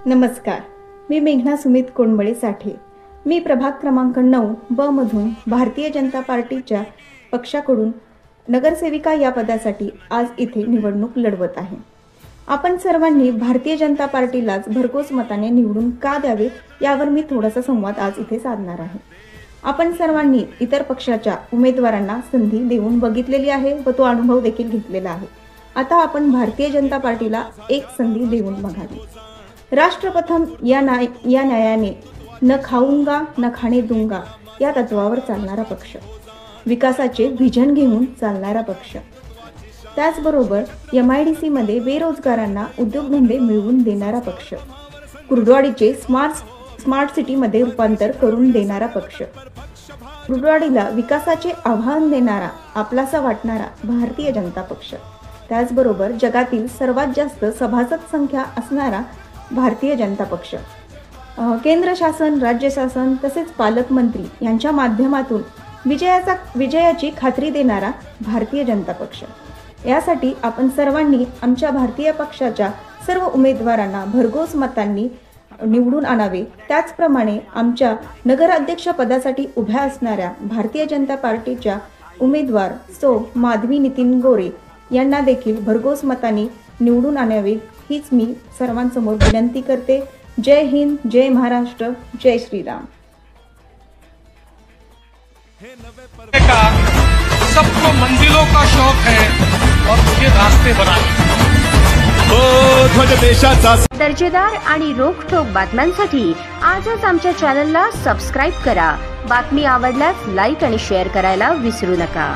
नमस्कार, मी मेघना सुमित कोंडबळे साठे। मी प्रभाग क्रमांक 9 ब मधून भारतीय जनता पार्टीच्या पक्षाकडून नगरसेविका या पदासाठी आज इथे निवडणूक लढवत आहे। आपण सर्वांनी भारतीय जनता पार्टीलाच भरघोस मताने निवडून का द्यावे यावर मी थोडासा संवाद आज इथे साधणार आहे। आपण सर्वांनी इतर पक्षाच्या उमेदवारांना संधी देऊन बघितलेली आहे व तो अनुभव देखील घेतलेला आहे। आता आपण भारतीय जनता पार्टीला एक संधी देऊन बघावी। राष्ट्रप्रथम या न्यायाने न खाऊंगा न खाणे दूंगा या तत्वावर चालणारा पक्ष, विकासाचे व्हिजन घेऊन चालणारा पक्ष, त्याचबरोबर MIDC मध्ये बेरोजगारांना उद्योगधंदे मिळवून देणारा पक्ष, कुर्डवाडीचे स्मार्ट सिटी मध्ये रूपांतर करून देणारा पक्ष, कुर्डवाडीला विकासाचे आव्हान देणारा आपलासा वाटणारा भारतीय जनता पक्ष, त्याचबरोबर जगातील सर्वात जास्त सभासद संख्या असणारा भारतीय जनता पक्ष, केंद्र शासन, राज्य शासन तसेच पालकमंत्री यांच्या माध्यमातून विजयाची खात्री देणारा भारतीय जनता पक्ष। यासाठी आपण सर्वांनी आमच्या भारतीय पक्षाच्या सर्व उमेदवारांना भरघोस मतांनी निवडून आणावे। त्याचप्रमाणे आमच्या नगराध्यक्ष पदासाठी उभ्या असणाऱ्या भारतीय जनता पार्टीच्या उमेदवार सौ माधवी नितीन गोरे यांना देखील भरघोस मतांनी निवडून आणावे हीच मी सर्वांसमोर विनंती करते। जय हिंद, जय महाराष्ट्र, जय श्रीराम। सबको मंजिलों का शौक है और मुझे रास्ते बनाने। दर्जेदार आणि रोखठोक बातम्यांसाठी आजच आमच्या चॅनलला सबस्क्राइब करा। बातमी आवडल्यास लाईक आणि शेअर करायला विसरू नका।